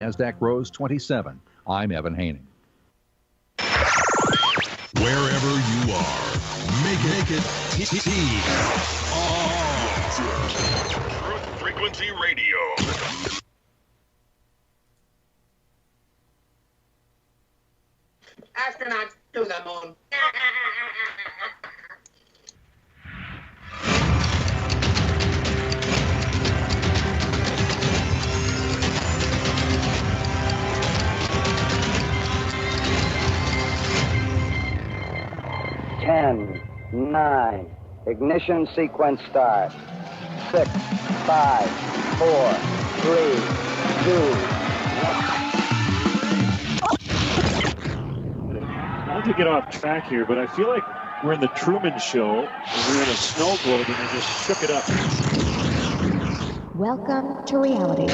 NASDAQ rose 27. I'm Evan Haining. Wherever you are, make it T. Truth Frequency Radio. Astronauts to the moon. 10, 9, ignition sequence start. 6, 5, 4, 3, 2. Not to get off track here, but I feel like we're in the Truman Show, and we're in a snow globe, and they just shook it up. Welcome to reality.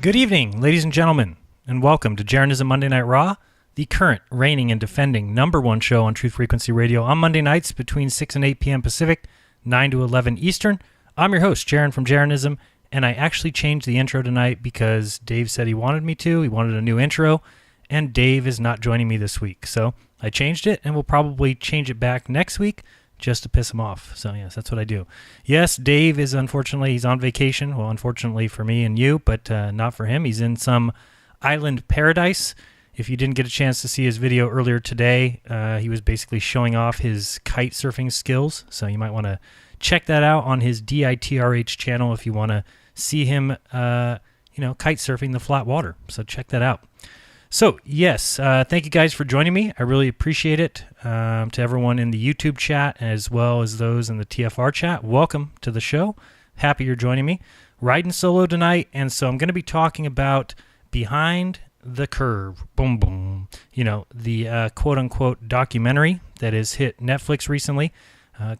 Good evening, ladies and gentlemen, and welcome to Jeranism Monday Night Raw, the current, reigning, and defending #1 show on Truth Frequency Radio on Monday nights between 6 and 8 p.m. Pacific, 9 to 11 Eastern. I'm your host, Jaron from Jeranism, and I actually changed the intro tonight because Dave said he wanted me to. He wanted a new intro, and Dave is not joining me this week. So I changed it, and we'll probably change it back next week just to piss him off. So yes, that's what I do. Yes, Dave is unfortunately, he's on vacation. Well, unfortunately for me and you, but not for him. He's in some island paradise. If you didn't get a chance to see his video earlier today, he was basically showing off his kite surfing skills. So you might want to check that out on his DITRH channel if you want to see him, kite surfing the flat water. So check that out. So, yes, thank you guys for joining me. I really appreciate it. To everyone in the YouTube chat as well as those in the TFR chat, welcome to the show. Happy you're joining me. Riding solo tonight, and so I'm going to be talking about Behind the Curve. Boom, boom. You know, the quote-unquote documentary that has hit Netflix recently,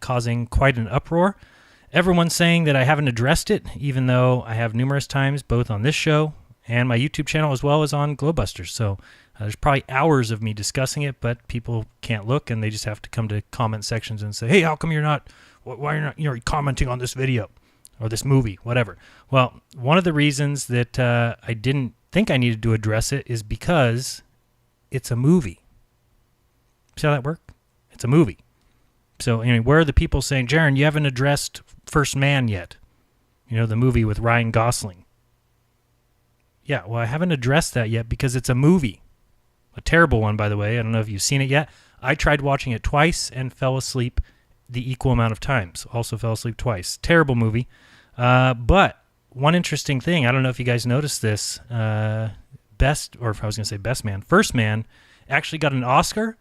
causing quite an uproar. Everyone's saying that I haven't addressed it, even though I have numerous times, both on this show and my YouTube channel as well as on Glowbusters. So there's probably hours of me discussing it, but people can't look and they just have to come to comment sections and say, hey, how come why you're not commenting on this video or this movie, whatever. Well, one of the reasons that I didn't think I needed to address it is because it's a movie. See how that worked? It's a movie. So anyway, where are the people saying, Jaron, you haven't addressed First Man yet? You know, the movie with Ryan Gosling. Yeah, well, I haven't addressed that yet because it's a movie. A terrible one, by the way. I don't know if you've seen it yet. I tried watching it twice and fell asleep the equal amount of times. Also fell asleep twice. Terrible movie. But one interesting thing, I don't know if you guys noticed this, First Man actually got an Oscar.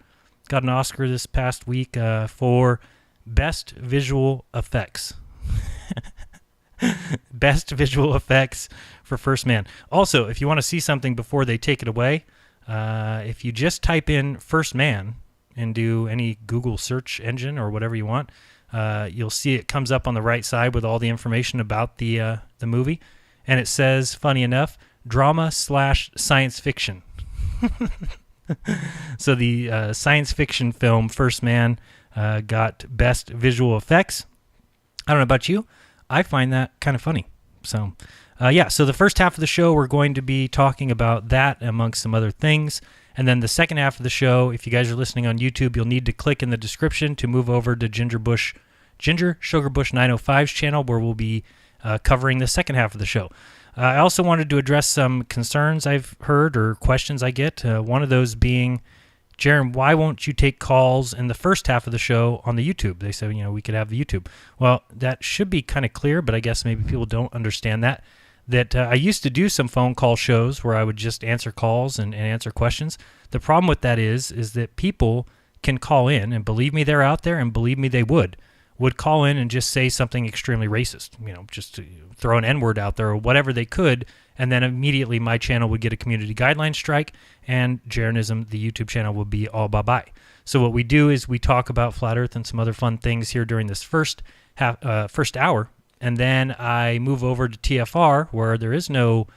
Got an Oscar this past week for Best Visual Effects. Best visual effects for First Man. Also, if you want to see something before they take it away, if you just type in First Man and do any Google search engine or whatever you want, you'll see it comes up on the right side with all the information about the movie, and it says, funny enough, drama/science fiction. So the science fiction film First Man got Best Visual Effects. I don't know about you. I find that kind of funny. So, so the first half of the show, we're going to be talking about that amongst some other things. And then the second half of the show, if you guys are listening on YouTube, you'll need to click in the description to move over to Ginger Sugar Bush 905's channel, where we'll be covering the second half of the show. I also wanted to address some concerns I've heard or questions I get. One of those being, Jaron, why won't you take calls in the first half of the show on the YouTube? They said, we could have the YouTube. Well, that should be kind of clear, but I guess maybe people don't understand that. I used to do some phone call shows where I would just answer calls and answer questions. The problem with that is that people can call in, and believe me, they're out there, and believe me, they would call in and just say something extremely racist, just to throw an N-word out there or whatever they could, and then immediately my channel would get a community guideline strike, and Jeranism, the YouTube channel, would be all bye-bye. So what we do is we talk about Flat Earth and some other fun things here during this first hour, and then I move over to TFR where there is no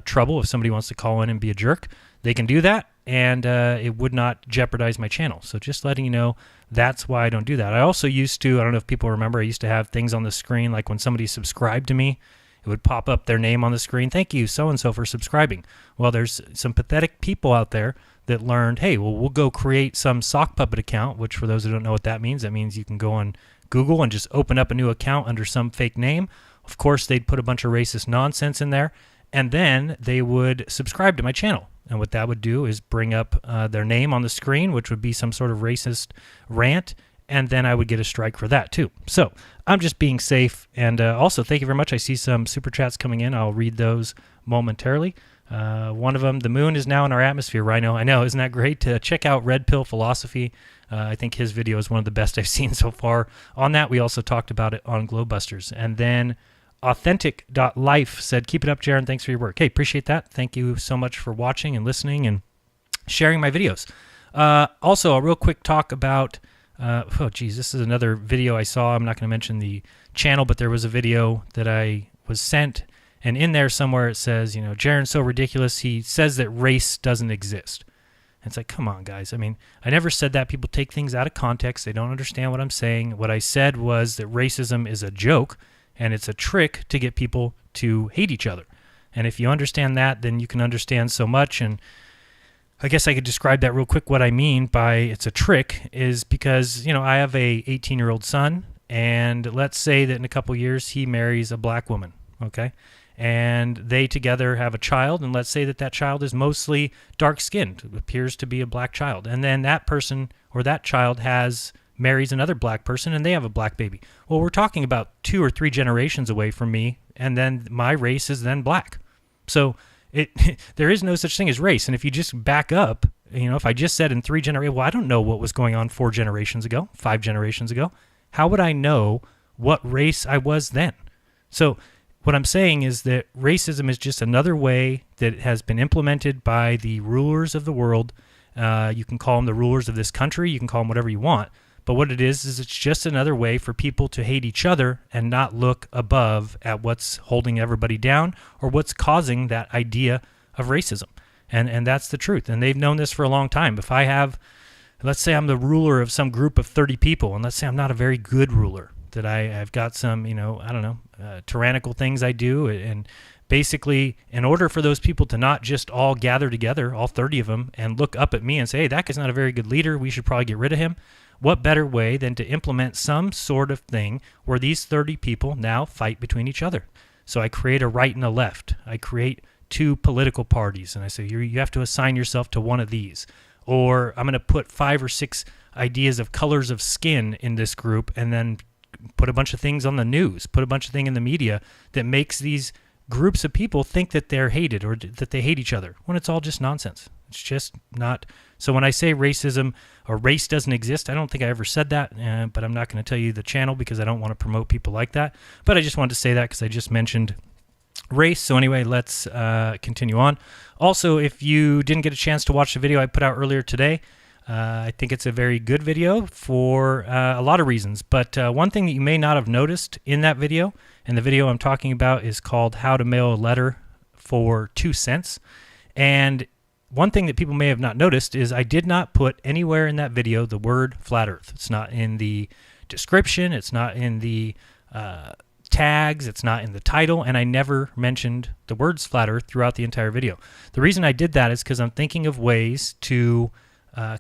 trouble. If somebody wants to call in and be a jerk, they can do that, and it would not jeopardize my channel. So just letting you know, that's why I don't do that. I also used to, I don't know if people remember, I used to have things on the screen, like when somebody subscribed to me, it would pop up their name on the screen. Thank you, so-and-so, for subscribing. Well, there's some pathetic people out there that learned, hey, well, we'll go create some sock puppet account, which for those who don't know what that means you can go on Google and just open up a new account under some fake name. Of course, they'd put a bunch of racist nonsense in there, and then they would subscribe to my channel. And what that would do is bring up their name on the screen, which would be some sort of racist rant, and then I would get a strike for that too. So I'm just being safe. And also, thank you very much. I see some super chats coming in. I'll read those momentarily. One of them, the moon is now in our atmosphere, Rhino. I know, isn't that great? Check out Red Pill Philosophy. I think his video is one of the best I've seen so far on that. We also talked about it on Globebusters. And then Authentic.life said, keep it up, Jaron. Thanks for your work. Hey, appreciate that. Thank you so much for watching and listening and sharing my videos. Also, a real quick talk about, this is another video I saw. I'm not going to mention the channel, but there was a video that I was sent, and in there somewhere it says, Jaron's so ridiculous. He says that race doesn't exist. And it's like, come on, guys. I mean, I never said that. People take things out of context. They don't understand what I'm saying. What I said was that racism is a joke, and it's a trick to get people to hate each other. And if you understand that, then you can understand so much. And I guess I could describe that real quick. What I mean by it's a trick is because, I have a 18-year-old son, and let's say that in a couple years he marries a black woman, okay? And they together have a child, and let's say that that child is mostly dark-skinned, appears to be a black child. And then that person or that child marries another black person, and they have a black baby. Well, we're talking about 2 or 3 generations away from me, and then my race is then black. So there is no such thing as race. And if you just back up, if I just said in 3 generations, well, I don't know what was going on 4 generations ago, 5 generations ago. How would I know what race I was then? So what I'm saying is that racism is just another way that has been implemented by the rulers of the world. You can call them the rulers of this country. You can call them whatever you want. But what it is it's just another way for people to hate each other and not look above at what's holding everybody down or what's causing that idea of racism. And that's the truth. And they've known this for a long time. If I have, let's say I'm the ruler of some group of 30 people, and let's say I'm not a very good ruler, that I've got some, tyrannical things I do. And basically, in order for those people to not just all gather together, all 30 of them, and look up at me and say, hey, that guy's not a very good leader, we should probably get rid of him. What better way than to implement some sort of thing where these 30 people now fight between each other? So I create a right and a left. I create 2 political parties, and I say, you have to assign yourself to one of these. Or I'm going to put 5 or 6 ideas of colors of skin in this group, and then put a bunch of things on the news, put a bunch of things in the media that makes these groups of people think that they're hated or that they hate each other, when it's all just nonsense. It's just not. So when I say racism or race doesn't exist, I don't think I ever said that, but I'm not going to tell you the channel because I don't want to promote people like that. But I just wanted to say that because I just mentioned race. So anyway, let's continue on. Also, if you didn't get a chance to watch the video I put out earlier today, I think it's a very good video for a lot of reasons. But one thing that you may not have noticed in that video, and the video I'm talking about is called How to Mail a Letter for 2 cents. And one thing that people may have not noticed is I did not put anywhere in that video the word flat earth. It's not in the description. It's not in the tags. It's not in the title. And I never mentioned the words flat earth throughout the entire video. The reason I did that is because I'm thinking of ways to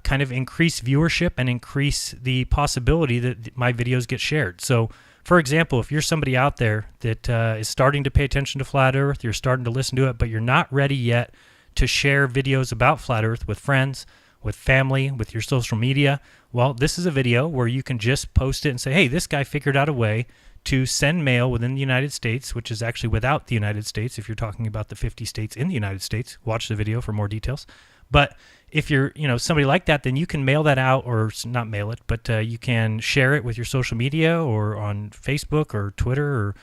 kind of increase viewership and increase the possibility that my videos get shared. So, for example, if you're somebody out there that is starting to pay attention to flat earth, you're starting to listen to it, but you're not ready yet to share videos about flat earth with friends, with family, with your social media, well, this is a video where you can just post it and say, hey, this guy figured out a way to send mail within the United States, which is actually without the United States. If you're talking about the 50 states in the United States, watch the video for more details. But if you're, somebody like that, then you can mail that out, or not mail it, but you can share it with your social media or on Facebook or Twitter or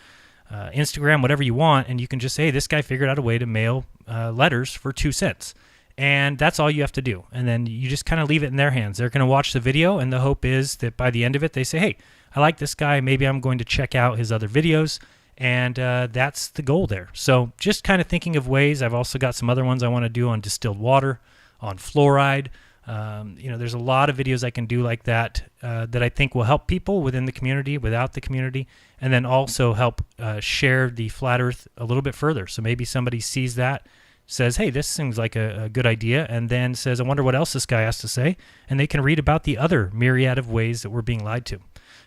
Instagram, whatever you want, and you can just say, hey, this guy figured out a way to mail letters for 2 cents. And that's all you have to do. And then you just kind of leave it in their hands. They're going to watch the video, and the hope is that by the end of it, they say, hey, I like this guy. Maybe I'm going to check out his other videos. And that's the goal there. So just kind of thinking of ways. I've also got some other ones I want to do on distilled water, on fluoride. There's a lot of videos I can do like that that I think will help people within the community, without the community, and then also help share the flat earth a little bit further. So maybe somebody sees that, says, hey, this seems like a good idea, and then says, I wonder what else this guy has to say, and they can read about the other myriad of ways that we're being lied to.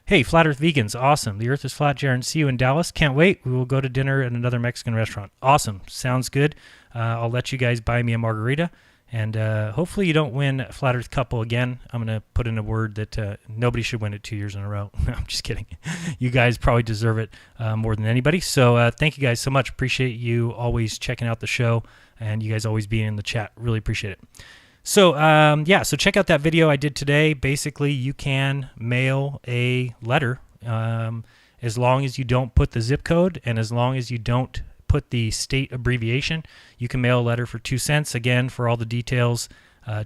Hey, Flat Earth Vegans, awesome. The Earth is flat, Jaron. See you in Dallas. Can't wait. We will go to dinner at another Mexican restaurant. Awesome. Sounds good. I'll let you guys buy me a margarita, and hopefully you don't win Flat Earth Couple again. I'm going to put in a word that nobody should win it 2 years in a row. No, I'm just kidding. You guys probably deserve it more than anybody. So thank you guys so much. Appreciate you always checking out the show, and you guys always being in the chat. Really appreciate it. So, so check out that video I did today. Basically, you can mail a letter as long as you don't put the zip code and as long as you don't put the state abbreviation. You can mail a letter for 2 cents. Again, for all the details,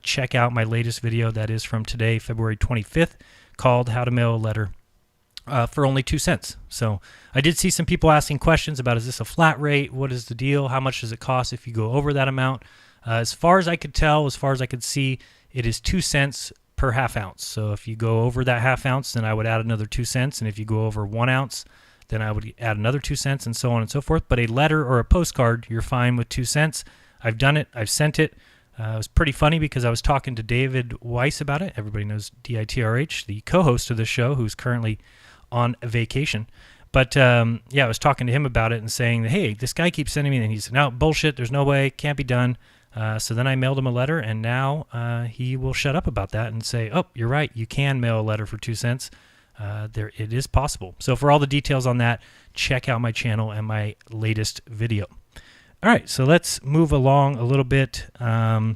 check out my latest video that is from today, February 25th, called How to Mail a Letter for only 2 cents. So I did see some people asking questions about, is this a flat rate? What is the deal? How much does it cost if you go over that amount? As far as I could tell, as far as I could see, it is 2 cents per half ounce. So if you go over that half ounce, then I would add another 2 cents. And if you go over 1 ounce, then I would add another 2 cents, and so on and so forth. But a letter or a postcard, you're fine with 2 cents. I've done it. I've sent it. It was pretty funny because I was talking to David Weiss about it. Everybody knows DITRH, the co-host of the show, who's currently on vacation. But, I was talking to him about it and saying, hey, this guy keeps sending me, and he said, no, bullshit, there's no way, can't be done. So then I mailed him a letter, and now he will shut up about that and say, oh, you're right, you can mail a letter for 2 cents. It is possible. So for all the details on that, check out my channel and my latest video. All right, so let's move along a little bit. I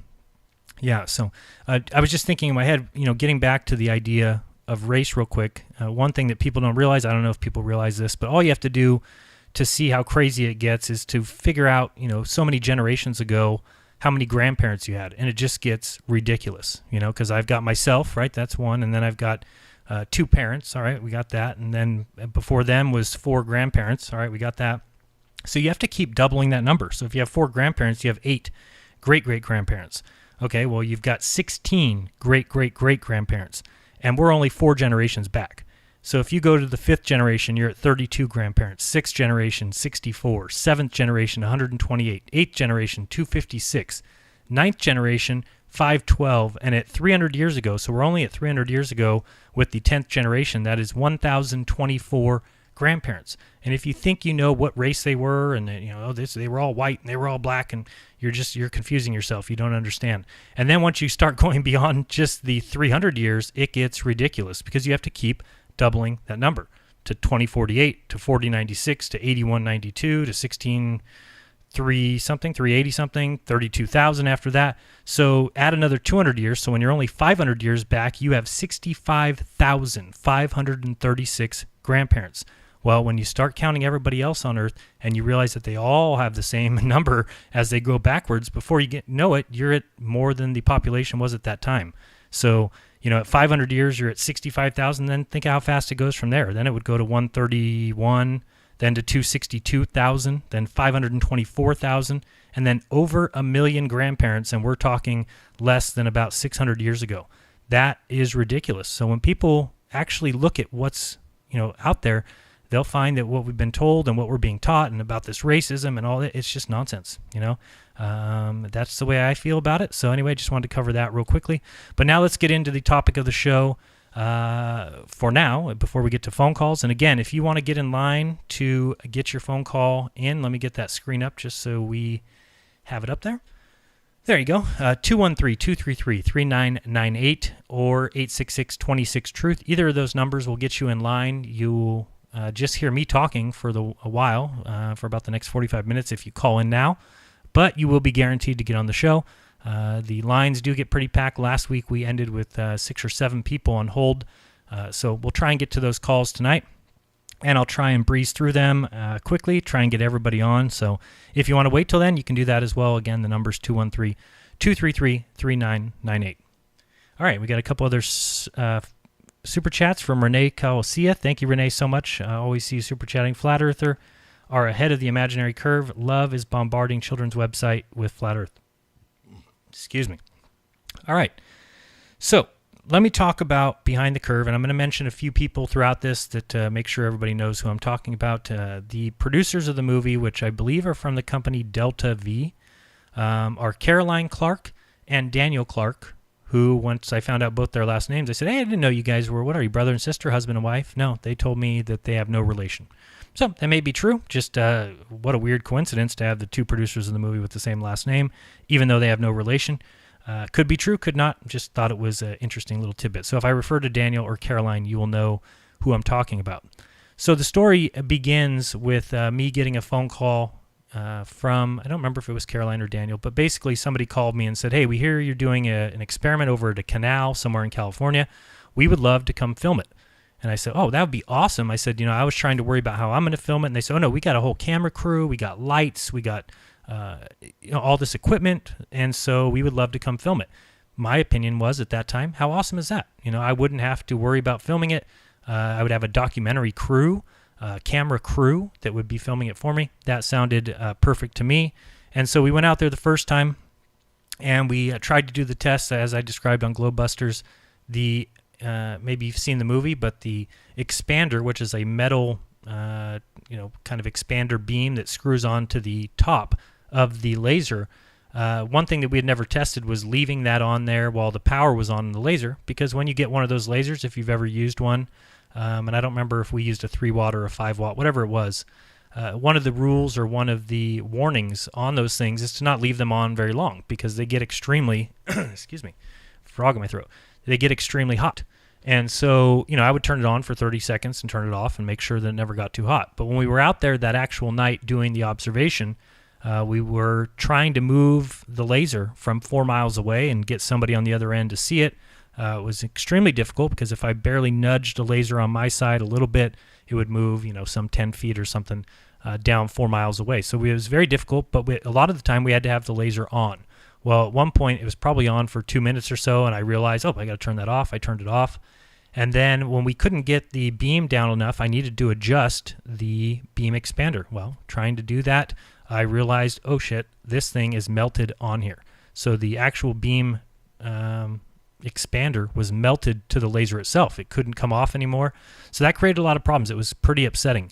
was just thinking in my head, getting back to the idea of race real quick. One thing that people don't realize, I don't know if people realize this, but all you have to do to see how crazy it gets is to figure out, so many generations ago, how many grandparents you had. And it just gets ridiculous, because I've got myself, right? That's one. And then I've got 2 parents. All right, we got that. And then before them was 4 grandparents. All right, we got that. So you have to keep doubling that number. So if you have 4 grandparents, you have 8 great-great-grandparents. Okay, well, you've got 16 great-great-great-grandparents. And we're only 4 generations back. So if you go to the 5th generation, you're at 32 grandparents. 6th generation, 64. 7th generation, 128. 8th generation, 256. 9th generation, 512. And at 300 years ago, so we're only at 300 years ago with the 10th generation, that is 1,024 grandparents. And if you think you know what race they were, and they were all white and they were all black, and you're confusing yourself. You don't understand. And then once you start going beyond just the 300 years, it gets ridiculous because you have to keep doubling that number to 2048, to 4096, to 8192, to 380 something, 32,000 after that. So add another 200 years. So when you're only 500 years back, you have 65,536 grandparents. Well, when you start counting everybody else on Earth and you realize that they all have the same number as they go backwards, before you know it, you're at more than the population was at that time. So at 500 years, you're at 65,000. Then think how fast it goes from there. Then it would go to 131, then to 262,000, then 524,000, and then over 1 million grandparents. And we're talking less than about 600 years ago. That is ridiculous. So when people actually look at what's out there, they'll find that what we've been told and what we're being taught and about this racism and all that, it's just nonsense, That's the way I feel about it. So anyway, just wanted to cover that real quickly. But now let's get into the topic of the show for now, before we get to phone calls. And again, if you want to get in line to get your phone call in, let me get that screen up just so we have it up there. There you go, 213-233-3998 or 866-26-TRUTH. Either of those numbers will get you in line. You'll just hear me talking for a while, for about the next 45 minutes if you call in now. But you will be guaranteed to get on the show. The lines do get pretty packed. Last week we ended with 6 or 7 people on hold. So we'll try and get to those calls tonight. And I'll try and breeze through them quickly, try and get everybody on. So if you want to wait till then, you can do that as well. Again, the number's 233-3998. All right, we got a couple other super chats from Renee Calosia. Thank you, Renee, so much. I always see you super chatting. Flat Earther are ahead of the imaginary curve. Love is bombarding children's website with Flat Earth. Excuse me. All right, so let me talk about Behind the Curve, and I'm going to mention a few people throughout this that make sure everybody knows who I'm talking about. The producers of the movie, which I believe are from the company Delta V, are Caroline Clark and Daniel Clark, who, once I found out both their last names, I said, hey, I didn't know you guys were, what are you, brother and sister, husband and wife? No, they told me that they have no relation. So that may be true, just what a weird coincidence to have the two producers of the movie with the same last name, even though they have no relation. Could be true, could not. Just thought it was an interesting little tidbit. So if I refer to Daniel or Caroline, you will know who I'm talking about. So the story begins with me getting a phone call from, I don't remember if it was Caroline or Daniel, but basically somebody called me and said, hey, we hear you're doing an experiment over at a canal somewhere in California. We would love to come film it. And I said, oh, that would be awesome. I said, I was trying to worry about how I'm going to film it. And they said, oh, no, we got a whole camera crew. We got lights. We got all this equipment, and so we would love to come film it. My opinion was at that time, how awesome is that? I wouldn't have to worry about filming it. I would have a documentary crew, camera crew that would be filming it for me. That sounded perfect to me. And so we went out there the first time, and we tried to do the tests as I described on Globebusters. Maybe you've seen the movie, but the expander, which is a metal kind of expander beam that screws onto the top of the laser. One thing that we had never tested was leaving that on there while the power was on the laser, because when you get one of those lasers, if you've ever used one, and I don't remember if we used a 3-watt or a 5-watt, whatever it was, one of the rules or one of the warnings on those things is to not leave them on very long, because they get extremely, excuse me, frog in my throat, they get extremely hot. And so, I would turn it on for 30 seconds and turn it off and make sure that it never got too hot. But when we were out there that actual night doing the observation, we were trying to move the laser from 4 miles away and get somebody on the other end to see it. It was extremely difficult because if I barely nudged the laser on my side a little bit, it would move, some 10 feet or something down 4 miles away. So it was very difficult, but a lot of the time we had to have the laser on. Well, at one point it was probably on for 2 minutes or so, and I realized, I got to turn that off. I turned it off. And then when we couldn't get the beam down enough, I needed to adjust the beam expander. Well, trying to do that, I realized, oh shit, this thing is melted on here. So the actual beam expander was melted to the laser itself. It couldn't come off anymore. So that created a lot of problems. It was pretty upsetting.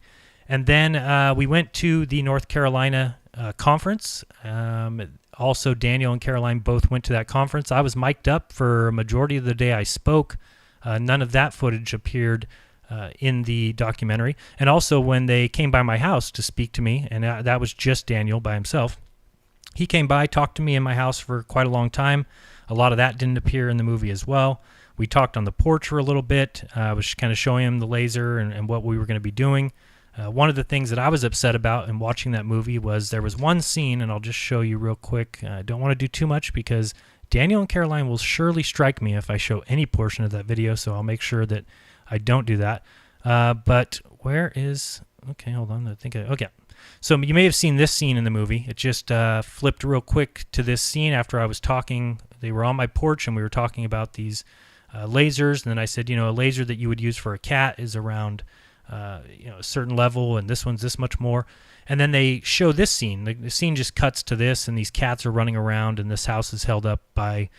And then we went to the North Carolina conference. Also, Daniel and Caroline both went to that conference. I was mic'd up for a majority of the day I spoke. None of that footage appeared in the documentary. And also when they came by my house to speak to me, and that was just Daniel by himself, he came by, talked to me in my house for quite a long time. A lot of that didn't appear in the movie as well. We talked on the porch for a little bit. I was kind of showing him the laser and what we were going to be doing. One of the things that I was upset about in watching that movie was there was one scene, and I'll just show you real quick. I don't want to do too much because Daniel and Caroline will surely strike me if I show any portion of that video, so I'll make sure that I don't do that. But where is... Okay, hold on. Okay. So you may have seen this scene in the movie. It just flipped real quick to this scene after I was talking. They were on my porch, and we were talking about these lasers, and then I said, a laser that you would use for a cat is around a certain level, and this one's this much more. And then they show this scene. The scene just cuts to this, and these cats are running around, and this house is held up by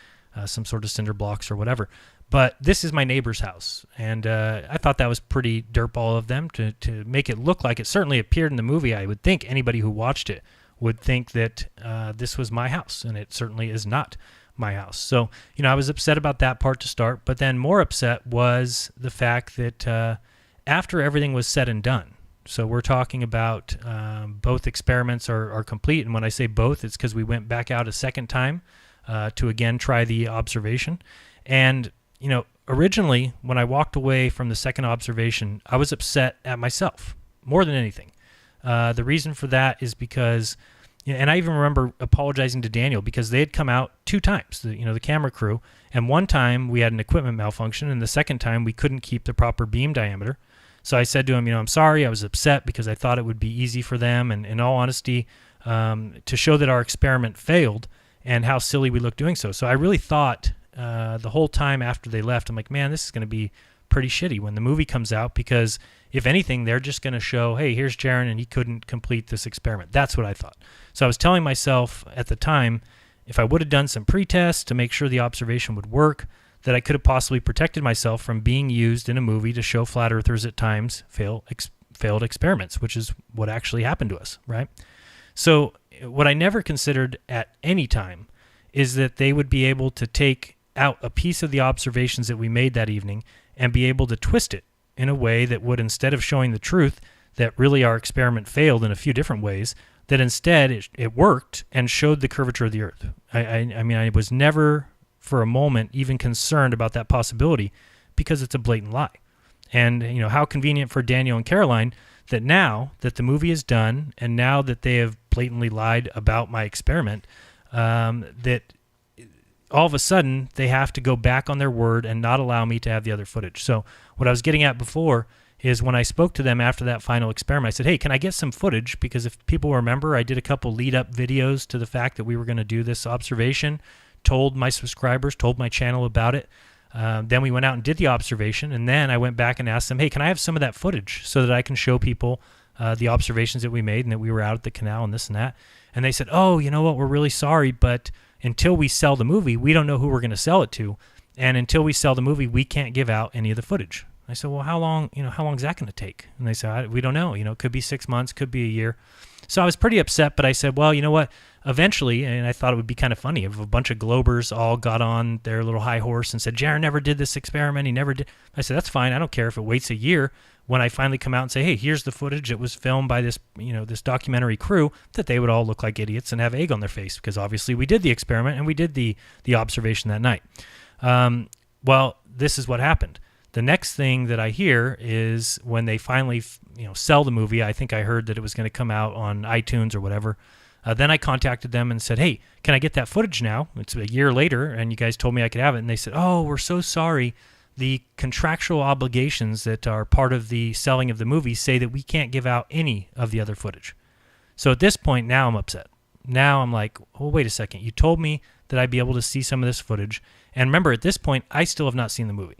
some sort of cinder blocks or whatever. But this is my neighbor's house, and I thought that was pretty dirtball of them to make it look like it certainly appeared in the movie. I would think anybody who watched it would think that this was my house, and it certainly is not my house. So, I was upset about that part to start, but then more upset was the fact that after everything was said and done, so we're talking about both experiments are complete, and when I say both, it's because we went back out a second time to again try the observation. And, originally when I walked away from the second observation, I was upset at myself more than anything. The reason for that is because, and I even remember apologizing to Daniel because they had come out 2 times, the camera crew, and one time we had an equipment malfunction, and the second time we couldn't keep the proper beam diameter. So I said to him, I'm sorry, I was upset because I thought it would be easy for them. And in all honesty, to show that our experiment failed and how silly we looked doing so. So I really thought the whole time after they left, I'm like, man, this is going to be pretty shitty when the movie comes out, because if anything, they're just going to show, hey, here's Jaron and he couldn't complete this experiment. That's what I thought. So I was telling myself at the time, if I would have done some pre-tests to make sure the observation would work, that I could have possibly protected myself from being used in a movie to show flat earthers at times failed experiments, which is what actually happened to us, right? So what I never considered at any time is that they would be able to take out a piece of the observations that we made that evening and be able to twist it in a way that would, instead of showing the truth that really our experiment failed in a few different ways, that instead it worked and showed the curvature of the earth. I mean, I was never for a moment even concerned about that possibility, because it's a blatant lie. And, you know, how convenient for Daniel and Caroline that now that the movie is done and now that they have blatantly lied about my experiment, that all of a sudden they have to go back on their word and not allow me to have the other footage. So what I was getting at before is when I spoke to them after that final experiment, I said, hey, can I get some footage? Because if people remember, I did a couple lead-up videos to the fact that we were going to do this observation, told my subscribers, told my channel about it. Then we went out and did the observation, and then I went back and asked them, hey, can I have some of that footage so that I can show people the observations that we made and that we were out at the canal and this and that? And they said, oh, you know what, we're really sorry, but until we sell the movie, we don't know who we're going to sell it to. And until we sell the movie, we can't give out any of the footage. I said, well, how long is that going to take? And they said, we don't know. It could be 6 months, could be a year. So I was pretty upset, but I said, well, you know what? Eventually, and I thought it would be kind of funny if a bunch of Globers all got on their little high horse and said, Jaron never did this experiment. He never did. I said, that's fine. I don't care if it waits a year. When I finally come out and say, hey, here's the footage that was filmed by this, this documentary crew, that they would all look like idiots and have egg on their face, because obviously we did the experiment and we did the observation that night. Well, this is what happened. The next thing that I hear is when they finally, sell the movie. I think I heard that it was going to come out on iTunes or whatever. Then I contacted them and said, hey, can I get that footage now? It's a year later, and you guys told me I could have it. And they said, oh, we're so sorry. The contractual obligations that are part of the selling of the movie say that we can't give out any of the other footage. So at this point, now I'm upset. Now I'm like, oh, wait a second. You told me that I'd be able to see some of this footage. And remember, at this point, I still have not seen the movie.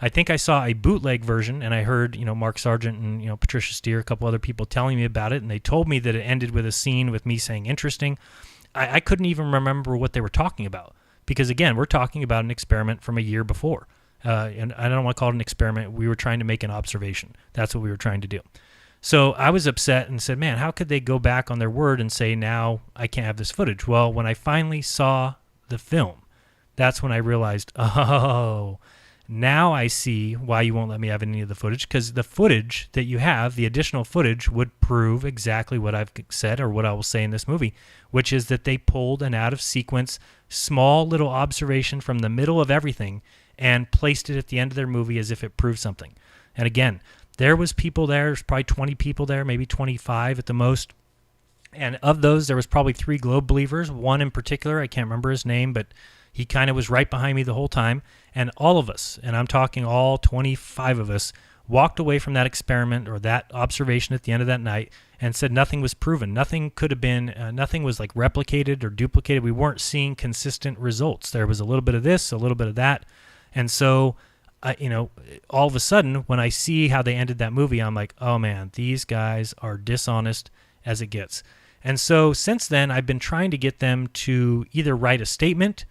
I think I saw a bootleg version, and I heard, Mark Sargent and, Patricia Steer, a couple other people telling me about it, and they told me that it ended with a scene with me saying interesting. I couldn't even remember what they were talking about, because, again, we're talking about an experiment from a year before. And I don't want to call it an experiment. We were trying to make an observation. That's what we were trying to do. So I was upset and said, man, how could they go back on their word and say, now I can't have this footage? Well, when I finally saw the film, that's when I realized, oh, now I see why you won't let me have any of the footage, because the footage that you have, the additional footage, would prove exactly what I've said, or what I will say in this movie, which is that they pulled an out-of-sequence, small little observation from the middle of everything and placed it at the end of their movie as if it proved something. And again, there was people there. There's probably 20 people there, maybe 25 at the most. And of those, there was probably 3 Globe believers. One in particular, I can't remember his name, but he kind of was right behind me the whole time. And all of us, and I'm talking all 25 of us, walked away from that experiment or that observation at the end of that night and said nothing was proven. Nothing could have been, nothing was like replicated or duplicated. We weren't seeing consistent results. There was a little bit of this, a little bit of that. And so, all of a sudden, when I see how they ended that movie, I'm like, oh man, these guys are dishonest as it gets. And so since then, I've been trying to get them to either write a statement.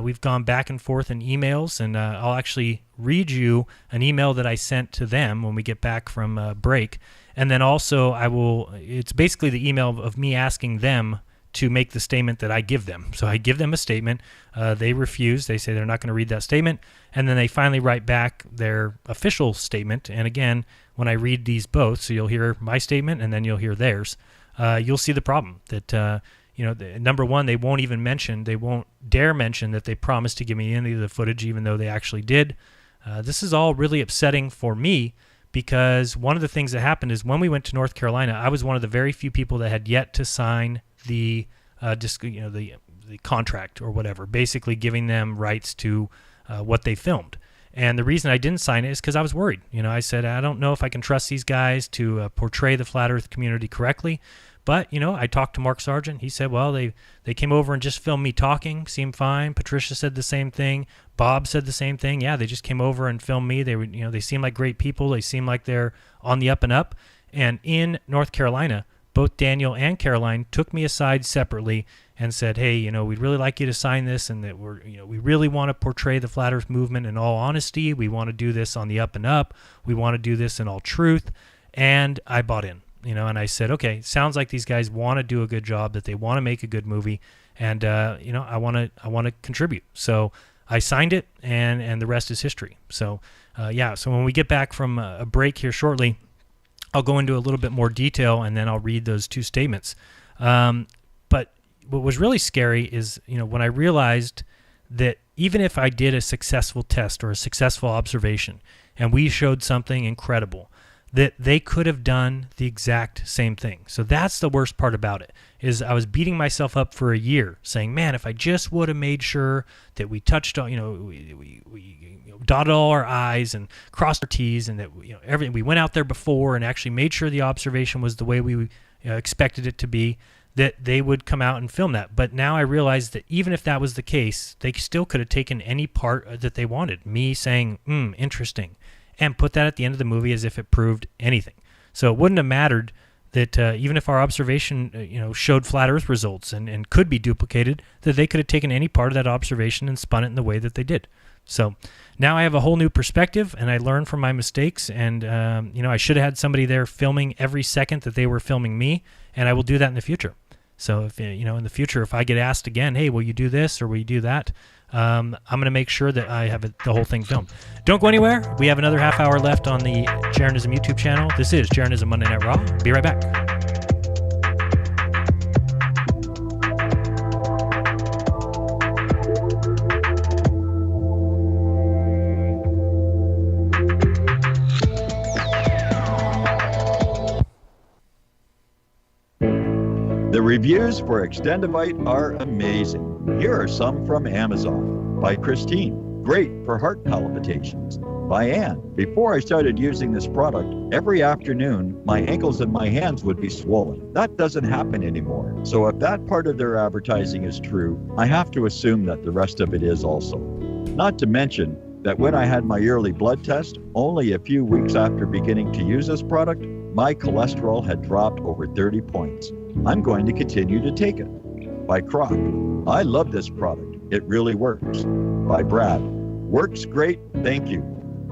We've gone back and forth in emails, and I'll actually read you an email that I sent to them when we get back from break. And then also it's basically the email of me asking them to make the statement that I give them. So I give them a statement. They refuse. They say they're not going to read that statement. And then they finally write back their official statement. And again, when I read these both, so you'll hear my statement and then you'll hear theirs, you'll see the problem that, number one, they won't dare mention that they promised to give me any of the footage, even though they actually did. This is all really upsetting for me, because one of the things that happened is when we went to North Carolina, I was one of the very few people that had yet to sign the contract or whatever, basically giving them rights to what they filmed. And the reason I didn't sign it is because I was worried. I said, I don't know if I can trust these guys to portray the Flat Earth community correctly. But, I talked to Mark Sargent. He said, well, they came over and just filmed me talking. Seemed fine. Patricia said the same thing. Bob said the same thing. Yeah, they just came over and filmed me. They were, they seem like great people. They seem like they're on the up and up. And in North Carolina, both Daniel and Caroline took me aside separately and said, hey, we'd really like you to sign this, and that we really want to portray the Flat Earth movement in all honesty. We want to do this on the up and up. We want to do this in all truth. And I bought in. And I said, okay, sounds like these guys want to do a good job, that they want to make a good movie, and I want to contribute. So I signed it, and the rest is history. So so when we get back from a break here shortly, I'll go into a little bit more detail, and then I'll read those two statements. But what was really scary is, when I realized that even if I did a successful test or a successful observation, and we showed something incredible, that they could have done the exact same thing. So that's the worst part about it, is I was beating myself up for a year saying, man, if I just would have made sure that we touched on, we dotted all our I's and crossed our T's, and that, everything, we went out there before and actually made sure the observation was the way we expected it to be, that they would come out and film that. But now I realize that even if that was the case, they still could have taken any part that they wanted. Me saying, interesting, and put that at the end of the movie as if it proved anything. So it wouldn't have mattered that even if our observation showed Flat Earth results and could be duplicated, that they could have taken any part of that observation and spun it in the way that they did. So now I have a whole new perspective, and I learn from my mistakes, and I should have had somebody there filming every second that they were filming me, and I will do that in the future. So if in the future, if I get asked again, hey, will you do this or will you do that, I'm going to make sure that I have the whole thing filmed. Don't go anywhere. We have another half hour left on the Jeranism YouTube channel. This is Jeranism Monday Night Raw. Be right back. The reviews for Extendivite are amazing. Here are some from Amazon. By Christine, great for heart palpitations. By Ann, before I started using this product, every afternoon my ankles and my hands would be swollen. That doesn't happen anymore. So if that part of their advertising is true, I have to assume that the rest of it is also. Not to mention that when I had my yearly blood test, only a few weeks after beginning to use this product, my cholesterol had dropped over 30 points. I'm going to continue to take it. By Croc, I love this product. It really works. By Brad, works great, thank you.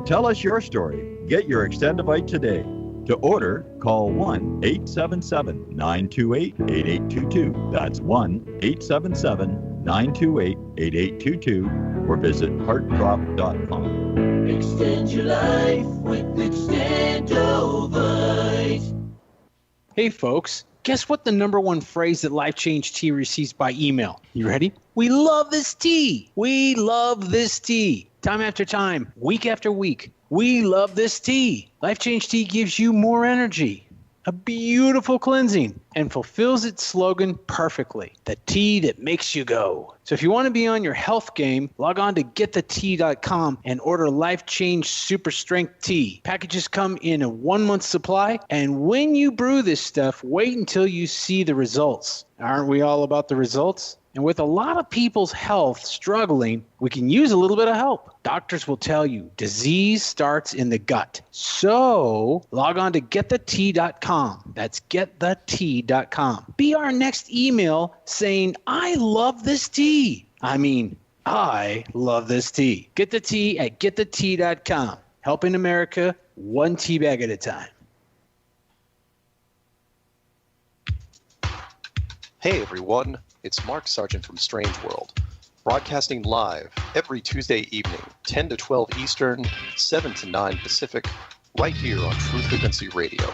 Tell us your story. Get your Extendivite today. To order, call 1-877-928-8822. That's 1-877-928-8822, or visit heartdrop.com. Extend your life with Extendovite. Hey folks, guess what the number one phrase that Life Change Tea receives by email? You ready? We love this tea. We love this tea. Time after time, week after week, we love this tea. Life Change Tea gives you more energy, a beautiful cleansing, and fulfills its slogan perfectly. The tea that makes you go. So if you want to be on your health game, log on to getthetea.com and order Life Change Super Strength Tea. Packages come in a 1-month supply, and when you brew this stuff, wait until you see the results. Aren't we all about the results? And with a lot of people's health struggling, we can use a little bit of help. Doctors will tell you disease starts in the gut. So log on to getthetea.com. That's getthetea.com. Be our next email saying, I love this tea. I love this tea. Get the tea at getthetea.com. Helping America one tea bag at a time. Hey everyone, it's Mark Sargent from Strange World, broadcasting live every Tuesday evening, 10 to 12 Eastern, 7 to 9 Pacific, right here on True Frequency Radio.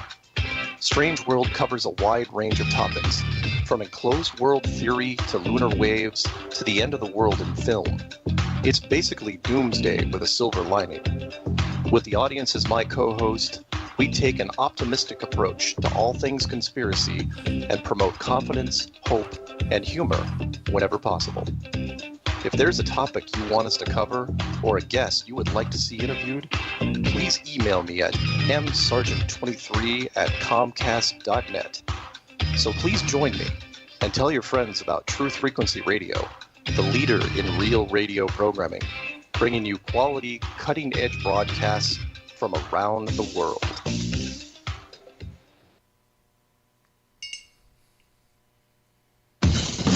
Strange World covers a wide range of topics, from enclosed world theory to lunar waves to the end of the world in film. It's basically doomsday with a silver lining. With the audience as my co-host, we take an optimistic approach to all things conspiracy and promote confidence, hope, and humor whenever possible. If there's a topic you want us to cover or a guest you would like to see interviewed, please email me at msargent23@comcast.net. So please join me and tell your friends about Truth Frequency Radio, the leader in real radio programming, bringing you quality, cutting-edge broadcasts from around the world.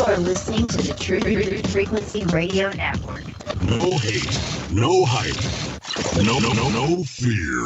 You're listening to the Truth Frequency Radio Network. No hate, no hype, no fear.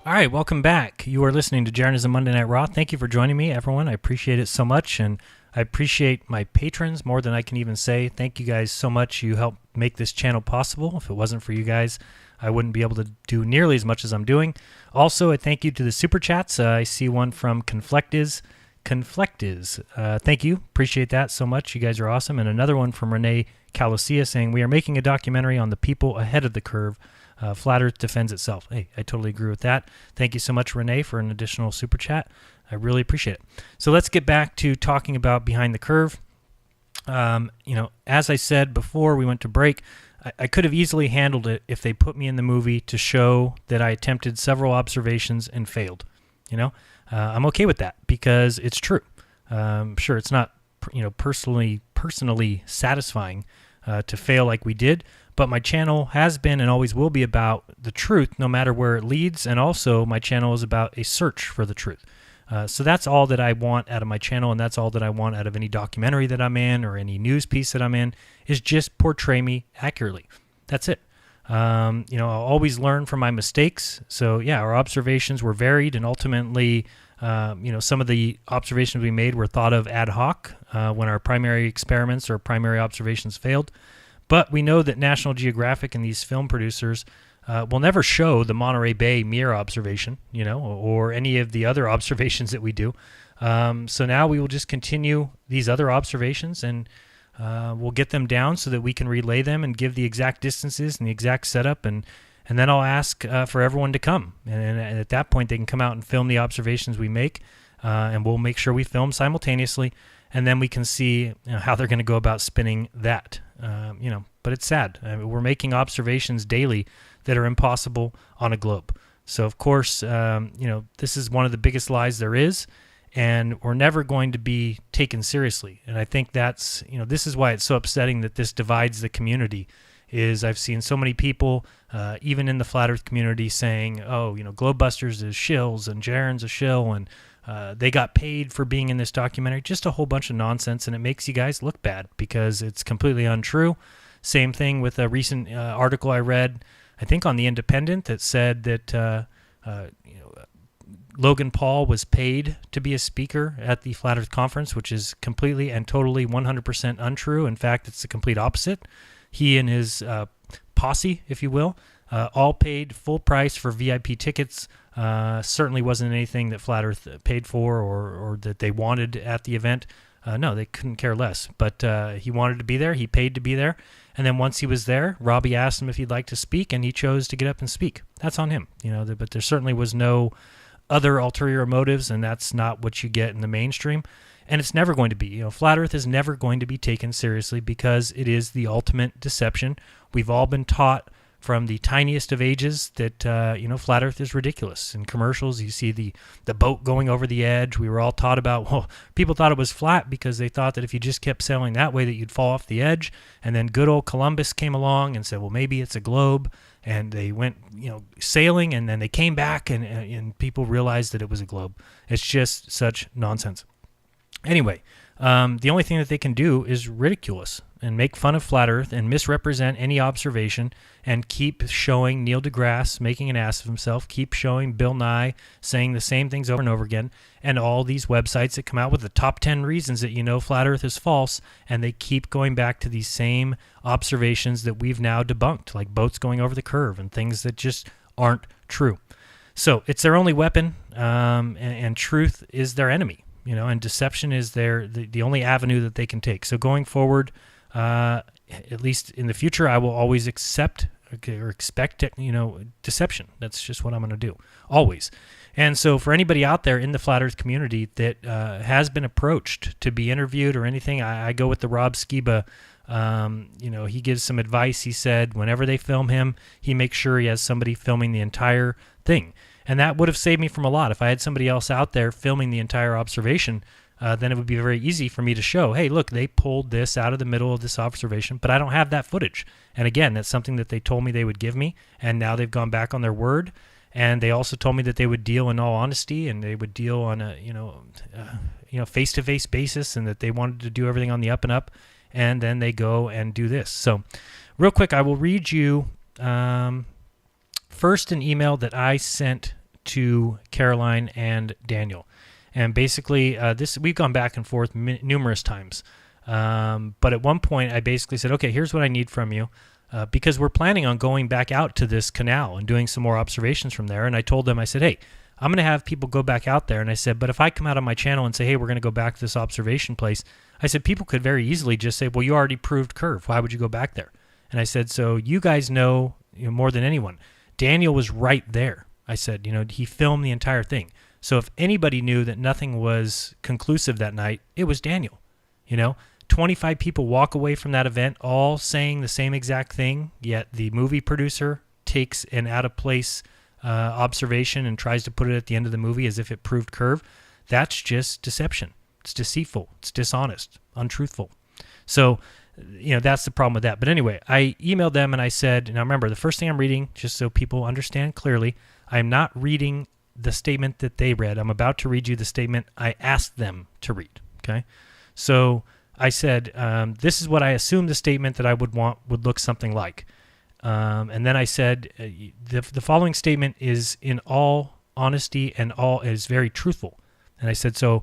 All right, welcome back. You are listening to Jeranism Monday Night Raw. Thank you for joining me, everyone. I appreciate it so much, and I appreciate my patrons more than I can even say. Thank you guys so much. You help make this channel possible. If it wasn't for you guys, I wouldn't be able to do nearly as much as I'm doing. Also, a thank you to the Super Chats. I see one from Conflectiz. Thank you. Appreciate that so much. You guys are awesome. And another one from Renee Calosia saying, we are making a documentary on the people ahead of the curve. Flat Earth defends itself. Hey, I totally agree with that. Thank you so much, Renee, for an additional super chat. I really appreciate it. So let's get back to talking about Behind the Curve. As I said before we went to break, I could have easily handled it if they put me in the movie to show that I attempted several observations and failed. I'm okay with that because it's true. Sure, it's not personally satisfying to fail like we did. But my channel has been and always will be about the truth, no matter where it leads. And also, my channel is about a search for the truth. So that's all that I want out of my channel, and that's all that I want out of any documentary that I'm in or any news piece that I'm in, is just portray me accurately. That's it. I'll always learn from my mistakes. So, yeah, our observations were varied, and ultimately, some of the observations we made were thought of ad hoc when our primary experiments or primary observations failed. But we know that National Geographic and these film producers will never show the Monterey Bay mirror observation, or any of the other observations that we do. So now we will just continue these other observations, and we'll get them down so that we can relay them and give the exact distances and the exact setup. And then I'll ask for everyone to come. And at that point, they can come out and film the observations we make, and we'll make sure we film simultaneously. And then we can see how they're going to go about spinning that. But it's sad. We're making observations daily that are impossible on a globe. So, of course, this is one of the biggest lies there is, and we're never going to be taken seriously. And I think that's, this is why it's so upsetting that this divides the community, is I've seen so many people, even in the Flat Earth community, saying, Globebusters is shills and Jaren's a shill, and they got paid for being in this documentary. Just a whole bunch of nonsense, and it makes you guys look bad because it's completely untrue. Same thing with a recent article I read, I think on The Independent, that said that Logan Paul was paid to be a speaker at the Flat Earth Conference, which is completely and totally 100% untrue. In fact, it's the complete opposite. He and his posse, if you will, all paid full price for VIP tickets. Certainly wasn't anything that Flat Earth paid for or that they wanted at the event. No, they couldn't care less. But he wanted to be there. He paid to be there. And then once he was there, Robbie asked him if he'd like to speak, and he chose to get up and speak. That's on him. But there certainly was no other ulterior motives, and that's not what you get in the mainstream. And it's never going to be. Flat Earth is never going to be taken seriously because it is the ultimate deception. We've all been taught from the tiniest of ages that, flat earth is ridiculous. In commercials, you see the boat going over the edge. We were all taught about, people thought it was flat because they thought that if you just kept sailing that way that you'd fall off the edge. And then good old Columbus came along and said, well, maybe it's a globe. And they went, sailing, and then they came back and people realized that it was a globe. It's just such nonsense. Anyway, the only thing that they can do is ridicule us and make fun of flat earth and misrepresent any observation and keep showing Neil deGrasse making an ass of himself, keep showing Bill Nye saying the same things over and over again, and all these websites that come out with the top 10 reasons that flat earth is false, and they keep going back to these same observations that we've now debunked, like boats going over the curve and things that just aren't true. So it's their only weapon, and truth is their enemy, and deception is the only avenue that they can take. So going forward, at least in the future, I will always accept or expect deception. That's just what I'm going to do, always. And so for anybody out there in the flat earth community that has been approached to be interviewed or anything, I go with the Rob Skiba. He gives some advice. He said whenever they film him, he makes sure he has somebody filming the entire thing. And that would have saved me from a lot. If I had somebody else out there filming the entire observation, then it would be very easy for me to show, hey, look, they pulled this out of the middle of this observation, but I don't have that footage. And again, that's something that they told me they would give me, and now they've gone back on their word. And they also told me that they would deal in all honesty, and they would deal on a face-to-face basis, and that they wanted to do everything on the up and up. And then they go and do this. So, real quick, I will read you first an email that I sent to Caroline and Daniel. And basically, we've gone back and forth numerous times. But at one point, I basically said, okay, here's what I need from you. Because we're planning on going back out to this canal and doing some more observations from there. And I told them, I said, hey, I'm going to have people go back out there. And I said, but if I come out on my channel and say, hey, we're going to go back to this observation place, I said, people could very easily just say, well, you already proved curve. Why would you go back there? And I said, so you guys know, more than anyone. Daniel was right there. I said, he filmed the entire thing. So if anybody knew that nothing was conclusive that night, it was Daniel. 25 people walk away from that event all saying the same exact thing, yet the movie producer takes an out-of-place observation and tries to put it at the end of the movie as if it proved curve. That's just deception. It's deceitful. It's dishonest, untruthful. So, that's the problem with that. But anyway, I emailed them and I said, now remember, the first thing I'm reading, just so people understand clearly, I'm not reading the statement that they read. I'm about to read you the statement I asked them to read, okay? So I said, this is what I assume the statement that I would want would look something like. And then I said, the following statement is in all honesty and is very truthful. And I said, so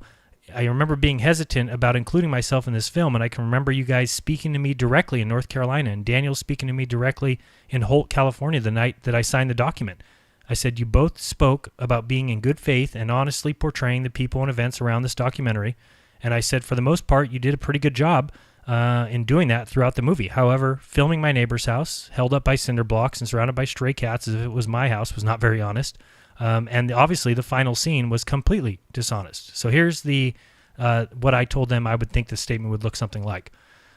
I remember being hesitant about including myself in this film, and I can remember you guys speaking to me directly in North Carolina, and Daniel speaking to me directly in Holt, California, the night that I signed the document. I said, you both spoke about being in good faith and honestly portraying the people and events around this documentary. And I said, for the most part, you did a pretty good job in doing that throughout the movie. However, filming my neighbor's house, held up by cinder blocks and surrounded by stray cats as if it was my house, was not very honest. And obviously, the final scene was completely dishonest. So here's what I told them I would think the statement would look something like.